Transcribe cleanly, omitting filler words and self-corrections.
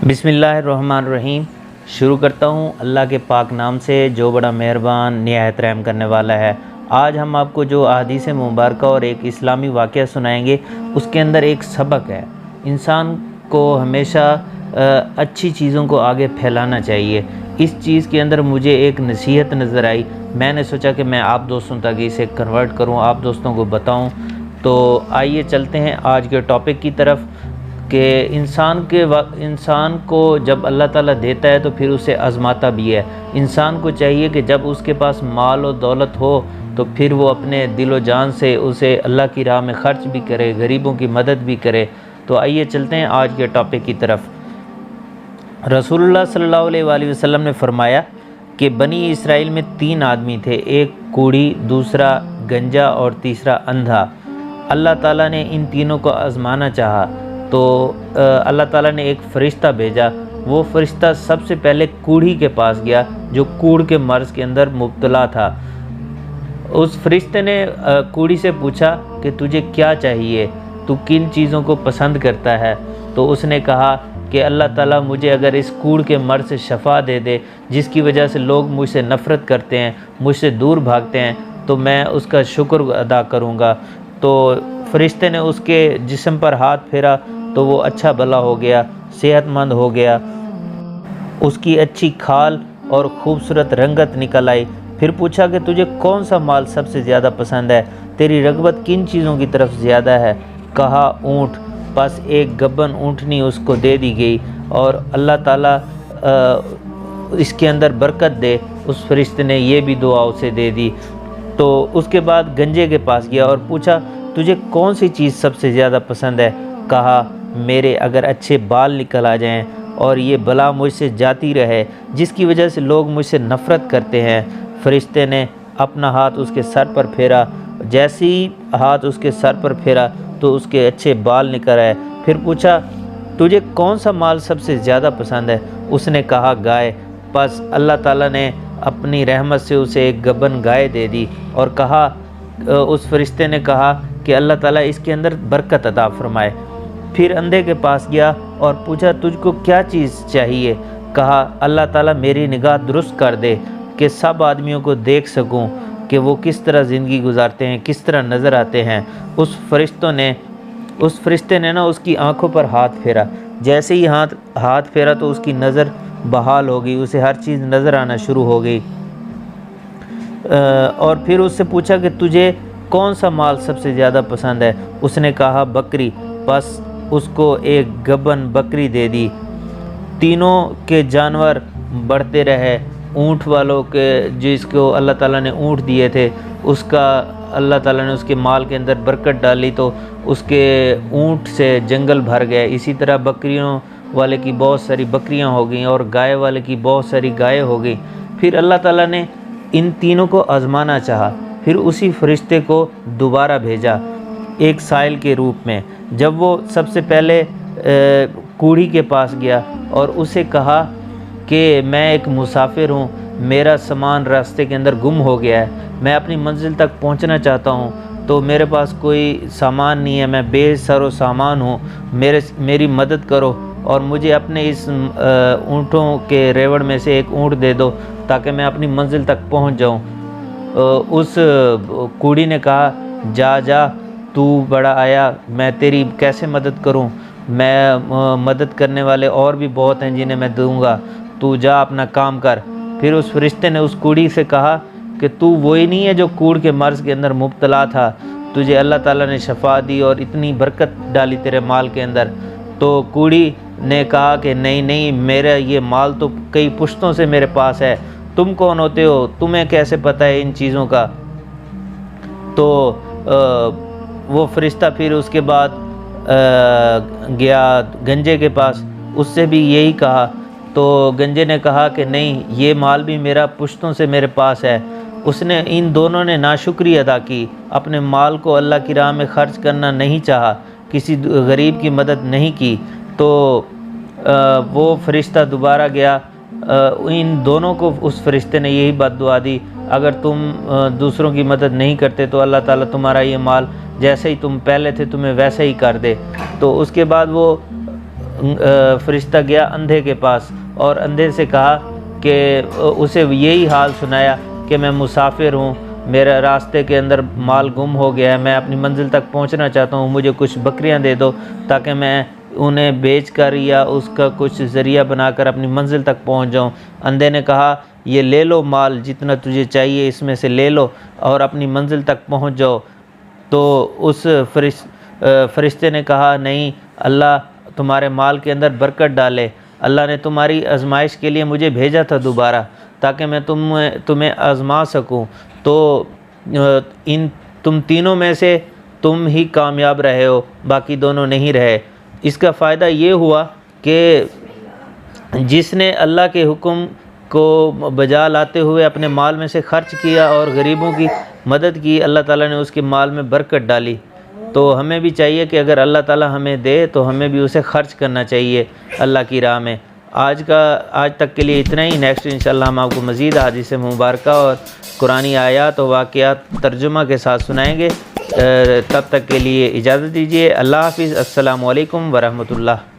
بسم اللہ الرحمن الرحیم۔ شروع کرتا ہوں اللہ کے پاک نام سے جو بڑا مہربان نہایت رحم کرنے والا ہے۔ آج ہم آپ کو جو احادیث مبارکہ اور ایک اسلامی واقعہ سنائیں گے، اس کے اندر ایک سبق ہے۔ انسان کو ہمیشہ اچھی چیزوں کو آگے پھیلانا چاہیے۔ اس چیز کے اندر مجھے ایک نصیحت نظر آئی، میں نے سوچا کہ میں آپ دوستوں تک اسے کنورٹ کروں، آپ دوستوں کو بتاؤں۔ تو آئیے چلتے ہیں آج کے ٹاپک کی طرف کہ انسان کو جب اللہ تعالیٰ دیتا ہے تو پھر اسے آزماتا بھی ہے۔ انسان کو چاہیے کہ جب اس کے پاس مال و دولت ہو تو پھر وہ اپنے دل و جان سے اسے اللہ کی راہ میں خرچ بھی کرے، غریبوں کی مدد بھی کرے۔ تو آئیے چلتے ہیں آج کے ٹاپک کی طرف۔ رسول اللہ صلی اللہ علیہ وآلہ وسلم نے فرمایا کہ بنی اسرائیل میں 3 آدمی تھے، ایک کوڑی، دوسرا گنجا اور تیسرا اندھا۔ اللہ تعالیٰ نے ان تینوں کو آزمانا چاہا تو اللہ تعالیٰ نے ایک فرشتہ بھیجا۔ وہ فرشتہ سب سے پہلے کوڑھی کے پاس گیا جو کوڑ کے مرض کے اندر مبتلا تھا۔ اس فرشتے نے کوڑھی سے پوچھا کہ تجھے کیا چاہیے، تو کن چیزوں کو پسند کرتا ہے؟ تو اس نے کہا کہ اللہ تعالیٰ مجھے اگر اس کوڑ کے مرض سے شفا دے دے، جس کی وجہ سے لوگ مجھ سے نفرت کرتے ہیں، مجھ سے دور بھاگتے ہیں، تو میں اس کا شکر ادا کروں گا۔ تو فرشتے نے اس کے جسم پر ہاتھ پھیرا تو وہ اچھا بھلا ہو گیا، صحت مند ہو گیا، اس کی اچھی کھال اور خوبصورت رنگت نکل آئی۔ پھر پوچھا کہ تجھے کون سا مال سب سے زیادہ پسند ہے، تیری رغبت کن چیزوں کی طرف زیادہ ہے؟ کہا اونٹ۔ بس ایک گبن اونٹنی اس کو دے دی گئی اور اللہ تعالیٰ اس کے اندر برکت دے، اس فرشتے نے یہ بھی دعا اسے دے دی۔ تو اس کے بعد گنجے کے پاس گیا اور پوچھا تجھے کون سی چیز سب سے زیادہ پسند ہے؟ کہا میرے اگر اچھے بال نکل آ جائیں اور یہ بلا مجھ سے جاتی رہے جس کی وجہ سے لوگ مجھ سے نفرت کرتے ہیں۔ فرشتے نے اپنا ہاتھ اس کے سر پر پھیرا، جیسے ہی ہاتھ اس کے سر پر پھیرا تو اس کے اچھے بال نکل آئے۔ پھر پوچھا تجھے کون سا مال سب سے زیادہ پسند ہے؟ اس نے کہا گائے۔ بس اللہ تعالیٰ نے اپنی رحمت سے اسے ایک گبن گائے دے دی اور کہا، اس فرشتے نے کہا کہ اللہ تعالیٰ اس کے اندر برکت عطا فرمائے۔ پھر اندھے کے پاس گیا اور پوچھا تجھ کو کیا چیز چاہیے؟ کہا اللہ تعالیٰ میری نگاہ درست کر دے کہ سب آدمیوں کو دیکھ سکوں کہ وہ کس طرح زندگی گزارتے ہیں، کس طرح نظر آتے ہیں۔ اس فرشتے نے اس کی آنکھوں پر ہاتھ پھیرا، جیسے ہی ہاتھ پھیرا تو اس کی نظر بحال ہو گئی، اسے ہر چیز نظر آنا شروع ہو گئی۔ اور پھر اس سے پوچھا کہ تجھے کون سا مال سب سے زیادہ پسند ہے؟ اس نے کہا بکری۔ بس اس کو ایک گبن بکری دے دی۔ تینوں کے جانور بڑھتے رہے۔ اونٹ والوں کے جس کو اللہ تعالیٰ نے اونٹ دیے تھے، اس کا اللہ تعالیٰ نے اس کے مال کے اندر برکت ڈالی تو اس کے اونٹ سے جنگل بھر گئے۔ اسی طرح بکریوں والے کی بہت ساری بکریاں ہو گئیں اور گائے والے کی بہت ساری گائے ہو گئیں۔ پھر اللہ تعالیٰ نے ان تینوں کو آزمانا چاہا، پھر اسی فرشتے کو دوبارہ بھیجا ایک سائل کے روپ میں۔ جب وہ سب سے پہلے کوڑھی کے پاس گیا اور اسے کہا کہ میں ایک مسافر ہوں، میرا سامان راستے کے اندر گم ہو گیا ہے، میں اپنی منزل تک پہنچنا چاہتا ہوں، تو میرے پاس کوئی سامان نہیں ہے، میں بے سر و سامان ہوں، میری مدد کرو اور مجھے اپنے اس اونٹوں کے ریوڑ میں سے ایک اونٹ دے دو تاکہ میں اپنی منزل تک پہنچ جاؤں۔ اس کوڑھی نے کہا جا تو بڑا آیا، میں تیری کیسے مدد کروں؟ میں مدد کرنے والے اور بھی بہت ہیں جنہیں میں دوں گا، تو جا اپنا کام کر۔ پھر اس فرشتے نے اس کوڑھی سے کہا کہ تو وہی نہیں ہے جو کوڑ کے مرض کے اندر مبتلا تھا، تجھے اللہ تعالیٰ نے شفا دی اور اتنی برکت ڈالی تیرے مال کے اندر؟ تو کوڑھی نے کہا کہ نہیں، میرا یہ مال تو کئی پشتوں سے میرے پاس ہے، تم کون ہوتے ہو، تمہیں کیسے پتہ ہے ان چیزوں کا؟ تو وہ فرشتہ پھر اس کے بعد گیا گنجے کے پاس، اس سے بھی یہی کہا۔ تو گنجے نے کہا کہ نہیں، یہ مال بھی میرا پشتوں سے میرے پاس ہے۔ ان دونوں نے ناشکری ادا کی، اپنے مال کو اللہ کی راہ میں خرچ کرنا نہیں چاہا، کسی غریب کی مدد نہیں کی۔ تو وہ فرشتہ دوبارہ گیا، ان دونوں کو اس فرشتے نے یہی بد دعا دی، اگر تم دوسروں کی مدد نہیں کرتے تو اللہ تعالیٰ تمہارا یہ مال جیسے ہی تم پہلے تھے تمہیں ویسے ہی کر دے۔ تو اس کے بعد وہ فرشتہ گیا اندھے کے پاس اور اندھے سے کہا کہ اسے یہی حال سنایا کہ میں مسافر ہوں، میرا راستے کے اندر مال گم ہو گیا ہے، میں اپنی منزل تک پہنچنا چاہتا ہوں، مجھے کچھ بکریاں دے دو تاکہ میں انہیں بیچ کر یا اس کا کچھ ذریعہ بنا کر اپنی منزل تک پہنچ جاؤں۔ اندھے نے کہا یہ لے لو مال، جتنا تجھے چاہیے اس میں سے لے لو اور اپنی منزل تک پہنچ جاؤ۔ تو اس فرشتے نے کہا نہیں، اللہ تمہارے مال کے اندر برکت ڈالے، اللہ نے تمہاری آزمائش کے لیے مجھے بھیجا تھا دوبارہ تاکہ میں تمہیں آزما سکوں، تو تم تینوں میں سے تم ہی کامیاب رہے ہو، باقی دونوں نہیں رہے۔ اس کا فائدہ یہ ہوا کہ جس نے اللہ کے حکم کو بجا لاتے ہوئے اپنے مال میں سے خرچ کیا اور غریبوں کی مدد کی، اللہ تعالیٰ نے اس کے مال میں برکت ڈالی۔ تو ہمیں بھی چاہیے کہ اگر اللہ تعالیٰ ہمیں دے تو ہمیں بھی اسے خرچ کرنا چاہیے اللہ کی راہ میں۔ آج تک کے لیے اتنا ہی۔ نیکسٹ انشاءاللہ ہم آپ کو مزید احادیث مبارکہ اور قرآنی آیات و واقعات ترجمہ کے ساتھ سنائیں گے۔ تب تک کے لیے اجازت دیجیے۔ اللہ حافظ۔ السلام علیکم ورحمۃ اللہ۔